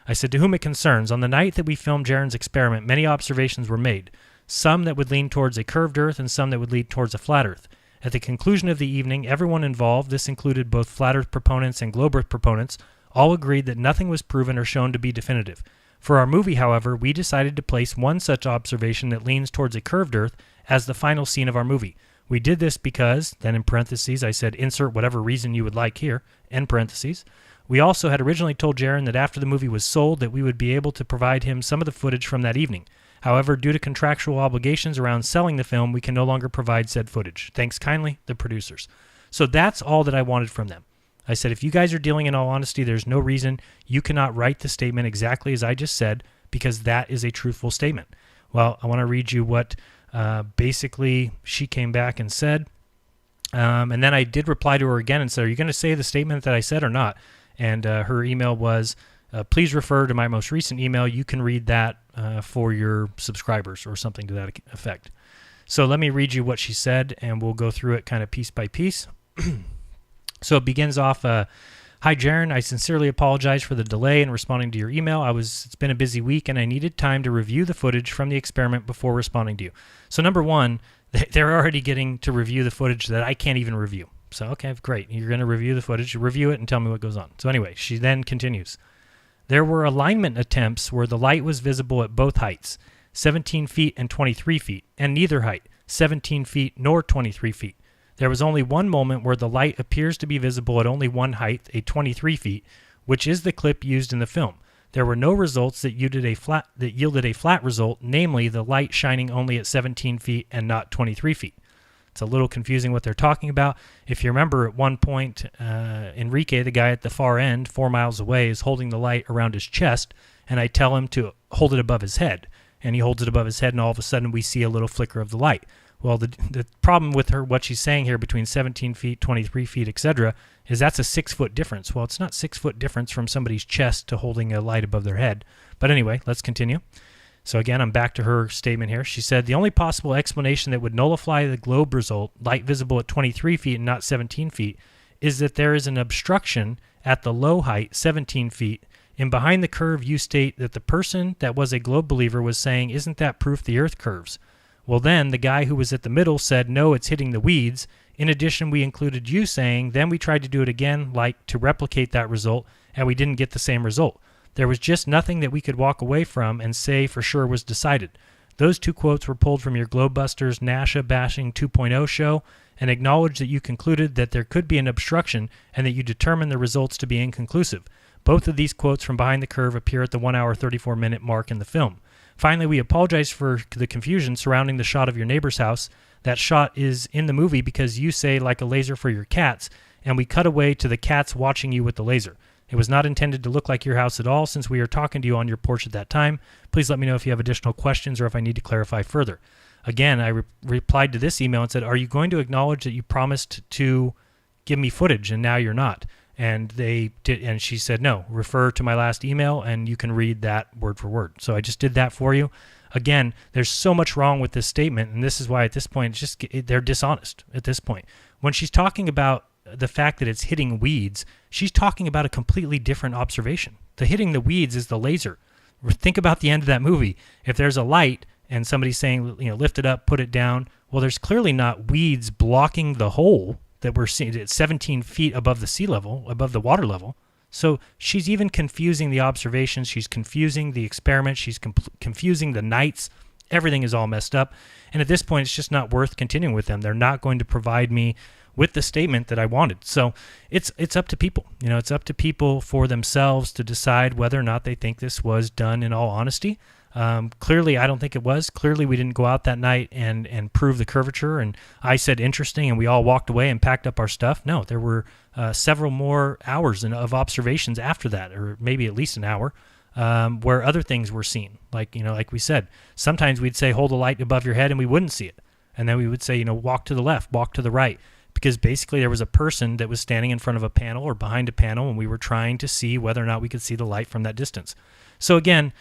I said, to whom it concerns, on the night that we filmed Jaren's experiment, many observations were made, some that would lean towards a curved Earth and some that would lean towards a flat Earth. At the conclusion of the evening, everyone involved, this included both flat Earth proponents and globe Earth proponents, all agreed that nothing was proven or shown to be definitive. For our movie, however, we decided to place one such observation that leans towards a curved Earth as the final scene of our movie. We did this because, then in parentheses, I said, insert whatever reason you would like here, end parentheses. We also had originally told Jaren that after the movie was sold that we would be able to provide him some of the footage from that evening. However, due to contractual obligations around selling the film, we can no longer provide said footage. Thanks kindly, the producers. So that's all that I wanted from them. I said, if you guys are dealing in all honesty, there's no reason you cannot write the statement exactly as I just said, because that is a truthful statement. Well, I want to read you what basically she came back and said. And then I did reply to her again and said, are you going to say the statement that I said or not? And her email was, please refer to my most recent email. You can read that for your subscribers or something to that effect. So let me read you what she said, and we'll go through it kind of piece by piece. So it begins off, Hi, Jaron. I sincerely apologize for the delay in responding to your email. It's been a busy week, and I needed time to review the footage from the experiment before responding to you. So number one, they're already getting to review the footage that I can't even review. So, okay, great. You're going to review the footage. Review it and tell me what goes on. So anyway, she then continues. There were alignment attempts where the light was visible at both heights, 17 feet and 23 feet, and neither height, 17 feet nor 23 feet. There was only one moment where the light appears to be visible at only one height, a 23 feet, which is the clip used in the film. There were no results that yielded a flat result, namely the light shining only at 17 feet and not 23 feet. It's a little confusing what they're talking about. If you remember, at one point, Enrique, the guy at the far end, 4 miles away, is holding the light around his chest, and I tell him to hold it above his head. And he holds it above his head, and all of a sudden we see a little flicker of the light. Well, the problem with her, what she's saying here between 17 feet, 23 feet, etc., is that's a 6-foot difference. Well, it's not 6-foot difference from somebody's chest to holding a light above their head. But anyway, let's continue. So again, I'm back to her statement here. She said, the only possible explanation that would nullify the globe result, light visible at 23 feet and not 17 feet, is that there is an obstruction at the low height, 17 feet, and behind the curve you state that the person that was a globe believer was saying, isn't that proof the earth curves? Well, then the guy who was at the middle said, no, it's hitting the weeds. In addition, we included you saying, then we tried to do it again, like to replicate that result, and we didn't get the same result. There was just nothing that we could walk away from and say for sure was decided. Those two quotes were pulled from your Globebusters NASA Bashing 2.0 show and acknowledge that you concluded that there could be an obstruction and that you determined the results to be inconclusive. Both of these quotes from behind the curve appear at the 1 hour 34 minute mark in the film. Finally, we apologize for the confusion surrounding the shot of your neighbor's house. That shot is in the movie because you say like a laser for your cats, and we cut away to the cats watching you with the laser. It was not intended to look like your house at all since we were talking to you on your porch at that time. Please let me know if you have additional questions or if I need to clarify further. Again, I replied to this email and said, are you going to acknowledge that you promised to give me footage and now you're not? And they did, and she said, no, refer to my last email and you can read that word for word. So I just did that for you. Again, there's so much wrong with this statement, and this is why at this point, they're dishonest at this point. When she's talking about the fact that it's hitting weeds, she's talking about a completely different observation. The hitting the weeds is the laser. Think about the end of that movie. If there's a light and somebody's saying, lift it up, put it down, well, there's clearly not weeds blocking the hole that we're seeing at 17 feet above the sea level, above the water level. So she's even confusing the observations. She's confusing the experiment. She's confusing the nights. Everything is all messed up. And at this point, it's just not worth continuing with them. They're not going to provide me with the statement that I wanted. So it's up to people. It's up to people for themselves to decide whether or not they think this was done in all honesty. Clearly, I don't think it was. Clearly, we didn't go out that night and prove the curvature. And I said interesting, and we all walked away and packed up our stuff. No, there were several more hours of observations after that, or maybe at least an hour, where other things were seen. Like we said, sometimes we'd say hold a light above your head, and we wouldn't see it. And then we would say, walk to the left, walk to the right. Because basically there was a person that was standing in front of a panel or behind a panel, and we were trying to see whether or not we could see the light from that distance. So again,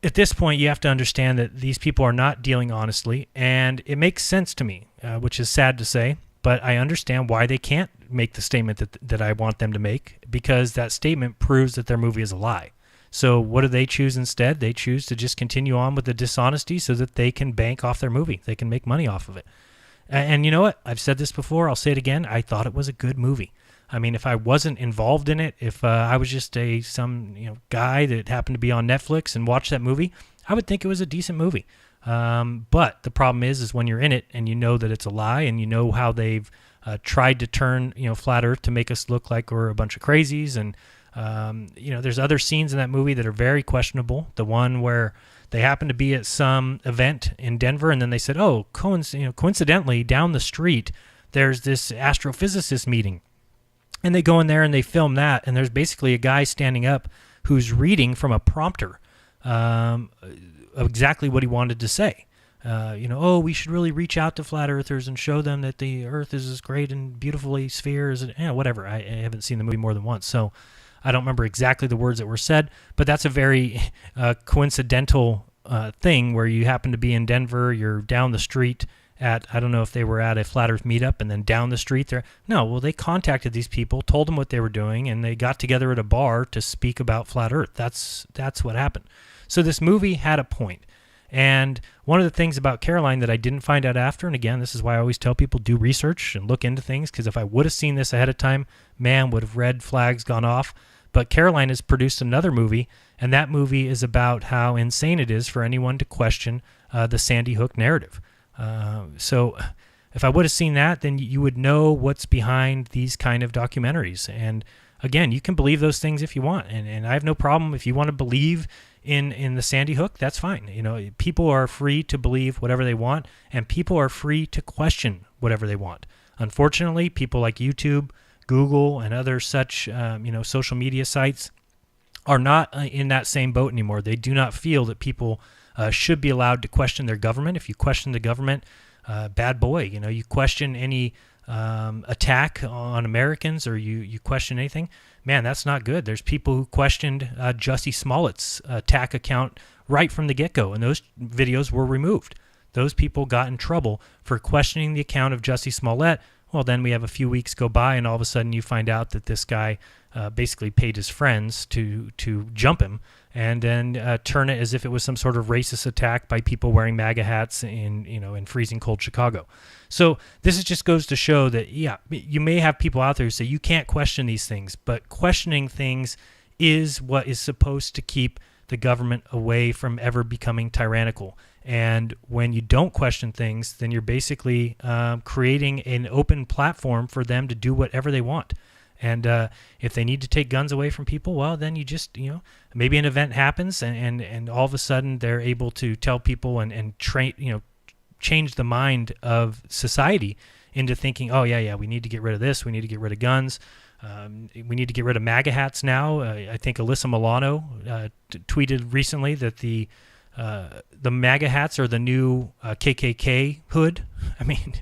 at this point, you have to understand that these people are not dealing honestly, and it makes sense to me, which is sad to say, but I understand why they can't make the statement that I want them to make, because that statement proves that their movie is a lie. So what do they choose instead? They choose to just continue on with the dishonesty so that they can bank off their movie. They can make money off of it. And you know what? I've said this before. I'll say it again. I thought it was a good movie. I mean, if I wasn't involved in it, if I was just some guy that happened to be on Netflix and watched that movie, I would think it was a decent movie. But the problem is when you're in it and you know that it's a lie, and you know how they've tried to turn flat Earth to make us look like we're a bunch of crazies, and there's other scenes in that movie that are very questionable. The one where they happened to be at some event in Denver, and then they said, "Oh, coincidentally, down the street, there's this astrophysicist meeting," and they go in there and they film that, and there's basically a guy standing up who's reading from a prompter exactly what he wanted to say. We should really reach out to flat earthers and show them that the Earth is as great and beautifully sphere as whatever. I haven't seen the movie more than once, so I don't remember exactly the words that were said, but that's a very coincidental thing where you happen to be in Denver, you're down the street, at, I don't know if they were at a Flat Earth meetup and then down the street there. No, well, they contacted these people, told them what they were doing, and they got together at a bar to speak about Flat Earth. That's what happened. So this movie had a point. And one of the things about Caroline that I didn't find out after, and again, this is why I always tell people do research and look into things, because if I would have seen this ahead of time, man, would have red flags gone off. But Caroline has produced another movie, and that movie is about how insane it is for anyone to question the Sandy Hook narrative. So if I would have seen that, then you would know what's behind these kind of documentaries. And again, you can believe those things if you want, and I have no problem if you want to believe in the Sandy Hook, that's fine. You know, people are free to believe whatever they want, and people are free to question whatever they want. Unfortunately, people like YouTube, Google, and other such social media sites are not in that same boat anymore. They do not feel that people should be allowed to question their government. If you question the government, bad boy. You know, you question any attack on Americans, or you question anything, man, that's not good. There's people who questioned Jussie Smollett's attack account right from the get-go, and those videos were removed. Those people got in trouble for questioning the account of Jussie Smollett. Well, then we have a few weeks go by, and all of a sudden you find out that this guy basically paid his friends to jump him, and then turn it as if it was some sort of racist attack by people wearing MAGA hats in freezing cold Chicago. So this just goes to show that, yeah, you may have people out there who say you can't question these things, but questioning things is what is supposed to keep the government away from ever becoming tyrannical. And when you don't question things, then you're basically creating an open platform for them to do whatever they want. And if they need to take guns away from people, well, then you just, maybe an event happens and all of a sudden they're able to tell people and change the mind of society into thinking, oh, yeah, we need to get rid of this. We need to get rid of guns. We need to get rid of MAGA hats now. I think Alyssa Milano tweeted recently that the MAGA hats are the new KKK hood. I mean,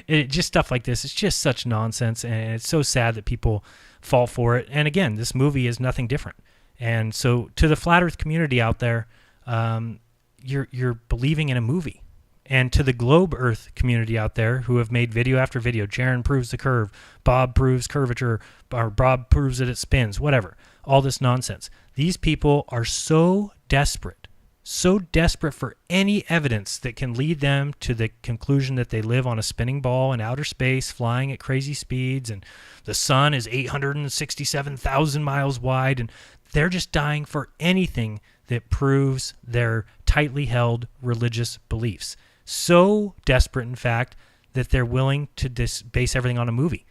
just stuff like this. It's just such nonsense, and it's so sad that people fall for it. And again, this movie is nothing different. And so to the Flat Earth community out there, you're believing in a movie. And to the Globe Earth community out there who have made video after video, Jaron proves the curve, Bob proves curvature, or Bob proves that it spins, whatever, all this nonsense. These people are so desperate for any evidence that can lead them to the conclusion that they live on a spinning ball in outer space, flying at crazy speeds, and the sun is 867,000 miles wide, and they're just dying for anything that proves their tightly held religious beliefs. So desperate, in fact, that they're willing to base everything on a movie.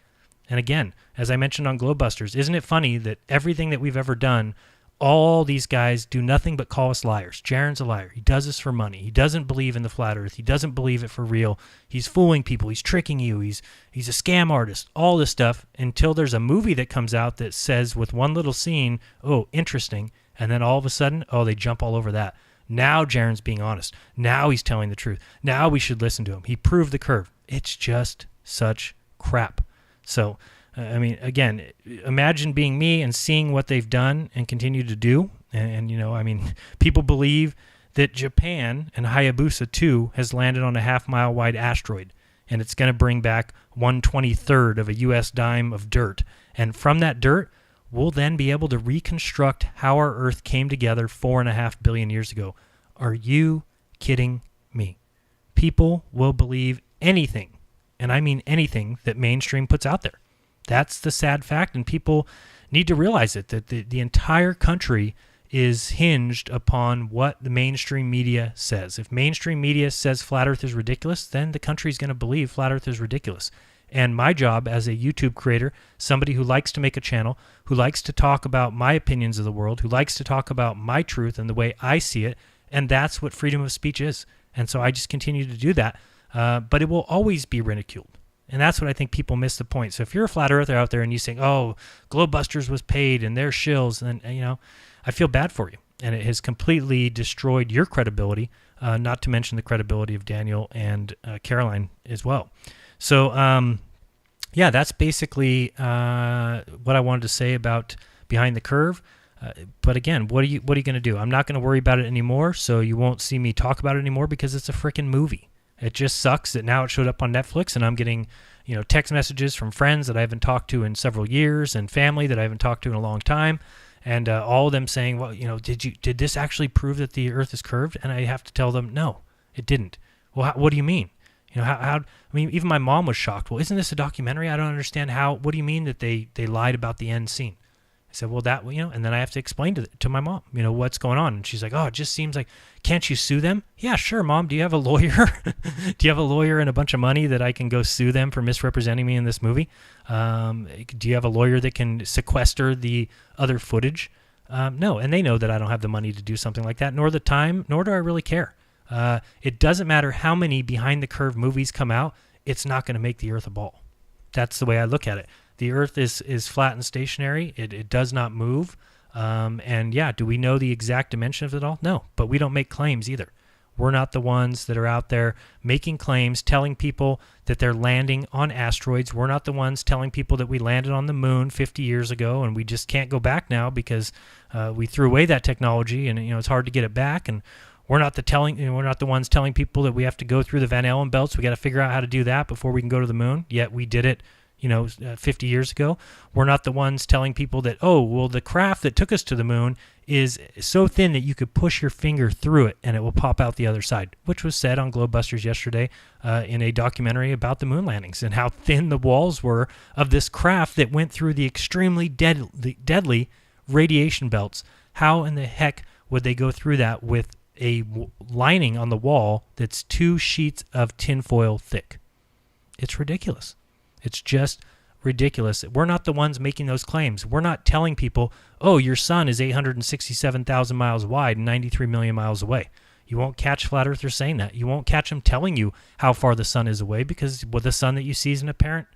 And again, as I mentioned on Globebusters, isn't it funny that everything that we've ever done, all these guys do nothing but call us liars. Jaron's a liar. He does this for money. He doesn't believe in the flat earth. He doesn't believe it for real. He's fooling people. He's tricking you. He's a scam artist. All this stuff until there's a movie that comes out that says with one little scene, oh, interesting. And then all of a sudden, oh, they jump all over that. Now Jaron's being honest. Now he's telling the truth. Now we should listen to him. He proved the curve. It's just such crap. So, I mean, again, imagine being me and seeing what they've done and continue to do. And people believe that Japan and Hayabusa 2 has landed on a half-mile wide asteroid, and it's going to bring back 1/23rd of a U.S. dime of dirt. And from that dirt, we'll then be able to reconstruct how our Earth came together 4.5 billion years ago. Are you kidding me? People will believe anything, and I mean anything, that mainstream puts out there. That's the sad fact, and people need to realize it, that the entire country is hinged upon what the mainstream media says. If mainstream media says Flat Earth is ridiculous, then the country's going to believe Flat Earth is ridiculous. And my job as a YouTube creator, somebody who likes to make a channel, who likes to talk about my opinions of the world, who likes to talk about my truth and the way I see it, and that's what freedom of speech is. And so I just continue to do that, but it will always be ridiculed. And that's what I think people miss the point. So if you're a flat earther out there and you think, oh, Globebusters was paid and they're shills, then, I feel bad for you. And it has completely destroyed your credibility, not to mention the credibility of Daniel and Caroline as well. So, that's basically what I wanted to say about Behind the Curve. But again, what are you going to do? I'm not going to worry about it anymore, so you won't see me talk about it anymore because it's a freaking movie. It just sucks that now it showed up on Netflix, and I'm getting, text messages from friends that I haven't talked to in several years and family that I haven't talked to in a long time, and all of them saying, well, did this actually prove that the Earth is curved? And I have to tell them, no, it didn't. Well, what do you mean? Even my mom was shocked. Well, isn't this a documentary? I don't understand what do you mean that they lied about the end scene? I said, well, and then I have to explain to my mom, what's going on. And she's like, oh, it just seems like, can't you sue them? Yeah, sure, Mom. Do you have a lawyer? Do you have a lawyer and a bunch of money that I can go sue them for misrepresenting me in this movie? Do you have a lawyer that can sequester the other footage? No, and they know that I don't have the money to do something like that, nor the time, nor do I really care. It doesn't matter how many behind the curve movies come out. It's not going to make the Earth a ball. That's the way I look at it. The Earth is flat and stationary. It does not move. And yeah, do we know the exact dimension of it all? No, but we don't make claims either. We're not the ones that are out there making claims, telling people that they're landing on asteroids. We're not the ones telling people that we landed on the moon 50 years ago and we just can't go back now because we threw away that technology and it's hard to get it back. And we're not the ones telling people that we have to go through the Van Allen belts. We got to figure out how to do that before we can go to the moon. Yet we did it 50 years ago. We're not the ones telling people that, the craft that took us to the moon is so thin that you could push your finger through it and it will pop out the other side, which was said on Globebusters yesterday in a documentary about the moon landings and how thin the walls were of this craft that went through the extremely deadly radiation belts. How in the heck would they go through that with a lining on the wall that's 2 sheets of tinfoil thick? It's ridiculous. It's just ridiculous. We're not the ones making those claims. We're not telling people, your sun is 867,000 miles wide and 93 million miles away. You won't catch flat earthers saying that. You won't catch them telling you how far the sun is away because the sun that you see is in apparent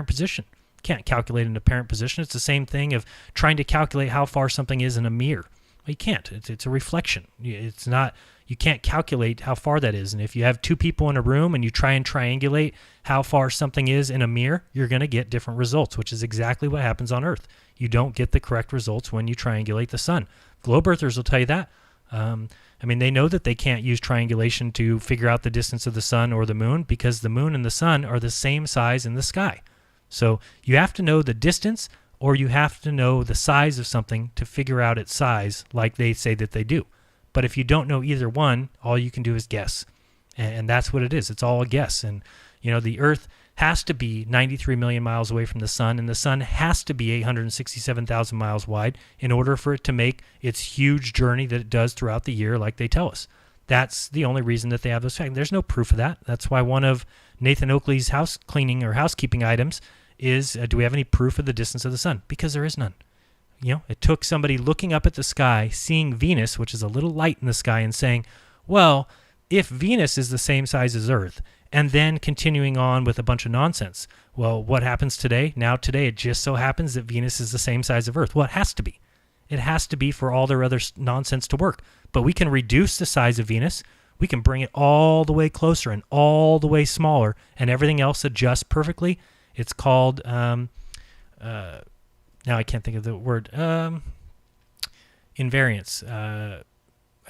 position. Can't calculate an apparent position. It's the same thing of trying to calculate how far something is in a mirror. You can't. It's a reflection. It's not. You can't calculate how far that is. And if you have 2 people in a room and you try and triangulate how far something is in a mirror, you're going to get different results, which is exactly what happens on Earth. You don't get the correct results when you triangulate the sun. Globe Earthers will tell you that. They know that they can't use triangulation to figure out the distance of the sun or the moon because the moon and the sun are the same size in the sky. So you have to know the distance or you have to know the size of something to figure out its size like they say that they do. But if you don't know either one, all you can do is guess. And that's what it is. It's all a guess. And, the Earth has to be 93 million miles away from the sun, and the sun has to be 867,000 miles wide in order for it to make its huge journey that it does throughout the year like they tell us. That's the only reason that they have those facts. There's no proof of that. That's why one of Nathan Oakley's house cleaning or housekeeping items is, do we have any proof of the distance of the sun? Because there is none. It took somebody looking up at the sky, seeing Venus, which is a little light in the sky, and saying, well, if Venus is the same size as Earth, and then continuing on with a bunch of nonsense, well, what happens today? Now today it just so happens that Venus is the same size of Earth. Well, it has to be. It has to be for all their other nonsense to work. But we can reduce the size of Venus. We can bring it all the way closer and all the way smaller, and everything else adjusts perfectly. It's called... now I can't think of the word, invariance.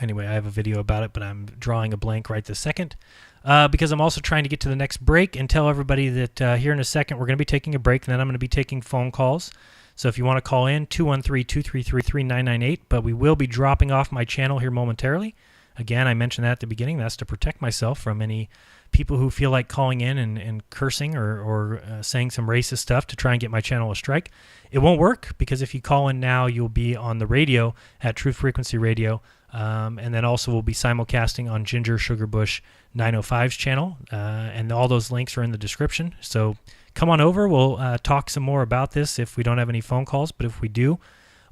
Anyway, I have a video about it, but I'm drawing a blank right this second because I'm also trying to get to the next break and tell everybody that here in a second we're going to be taking a break, and then I'm going to be taking phone calls. So if you want to call in, 213-233-3998, but we will be dropping off my channel here momentarily. Again, I mentioned that at the beginning. That's to protect myself from any people who feel like calling in and cursing or saying some racist stuff to try and get my channel a strike. It won't work because if you call in now, you'll be on the radio at Truth Frequency Radio, and then also we'll be simulcasting on Ginger Sugarbush 905's channel, and all those links are in the description. So come on over. We'll talk some more about this if we don't have any phone calls, but if we do,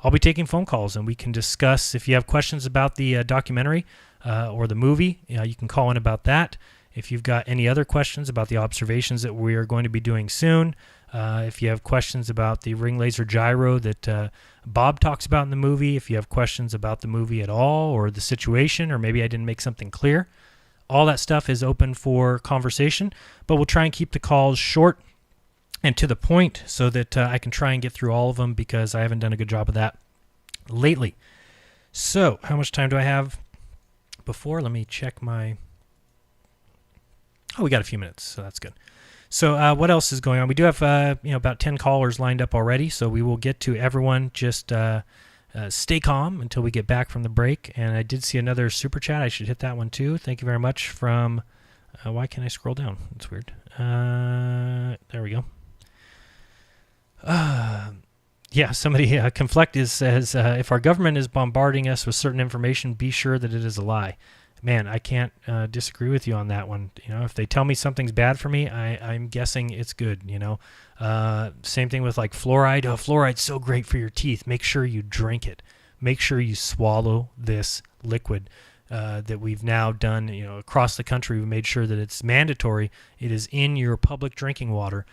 I'll be taking phone calls, and we can discuss. If you have questions about the documentary or the movie, you can call in about that. If you've got any other questions about the observations that we are going to be doing soon, if you have questions about the ring laser gyro that Bob talks about in the movie, if you have questions about the movie at all or the situation, or maybe I didn't make something clear, all that stuff is open for conversation, but we'll try and keep the calls short and to the point so that I can try and get through all of them because I haven't done a good job of that lately. So, how much time do I have before? Let me check my... Oh, we got a few minutes, so that's good. So what else is going on? We do have about 10 callers lined up already, so we will get to everyone. Just stay calm until we get back from the break. And I did see another super chat. I should hit that one too. Thank you very much from... why can't I scroll down? That's weird. There we go. Somebody, Conflect says, if our government is bombarding us with certain information, be sure that it is a lie. Man, I can't disagree with you on that one. If they tell me something's bad for me, I'm guessing it's good, Same thing with like fluoride. Oh, fluoride's so great for your teeth. Make sure you drink it. Make sure you swallow this liquid that we've now done, across the country. We made sure that it's mandatory. It is in your public drinking water.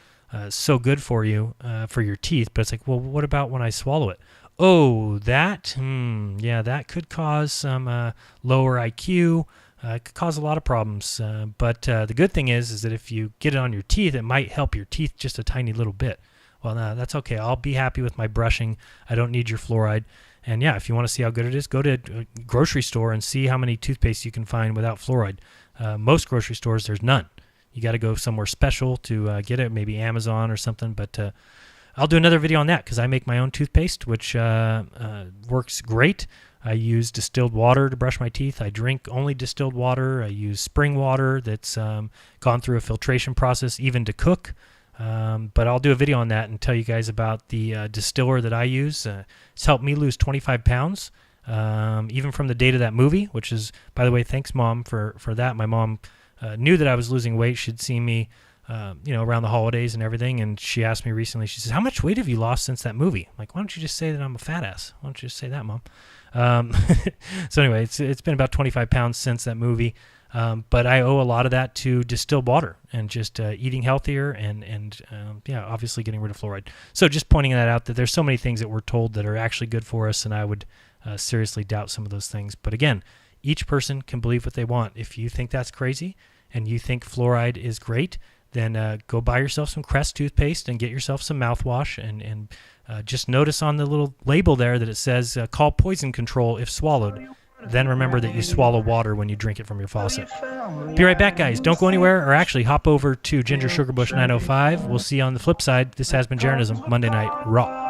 So good for you, for your teeth. But it's like, well, what about when I swallow it? Oh, that? That could cause some lower IQ. It could cause a lot of problems. But the good thing is that if you get it on your teeth, it might help your teeth just a tiny little bit. Well, no, that's okay. I'll be happy with my brushing. I don't need your fluoride. And yeah, if you want to see how good it is, go to a grocery store and see how many toothpaste you can find without fluoride. Most grocery stores, there's none. You got to go somewhere special to get it, maybe Amazon or something. But I'll do another video on that because I make my own toothpaste, which works great. I use distilled water to brush my teeth. I drink only distilled water. I use spring water that's gone through a filtration process, even to cook. But I'll do a video on that and tell you guys about the distiller that I use. It's helped me lose 25 pounds, even from the date of that movie, which is, by the way, thanks, Mom, for that. My mom knew that I was losing weight. She'd seen me around the holidays and everything, and she asked me recently, she says, how much weight have you lost since that movie? I'm like, why don't you just say that I'm a fat ass? Why don't you just say that, Mom? So anyway, it's been about 25 pounds since that movie, but I owe a lot of that to distilled water and just eating healthier and obviously getting rid of fluoride. So just pointing that out, that there's so many things that we're told that are actually good for us, and I would seriously doubt some of those things. But again, each person can believe what they want. If you think that's crazy and you think fluoride is great, then go buy yourself some Crest toothpaste and get yourself some mouthwash, and just notice on the little label there that it says, call poison control if swallowed. Then remember that you swallow water when you drink it from your faucet. Be right back, guys. Don't go anywhere, or actually hop over to Ginger Sugar Bush 905. We'll see you on the flip side. This has been Jeranism, Monday Night Raw.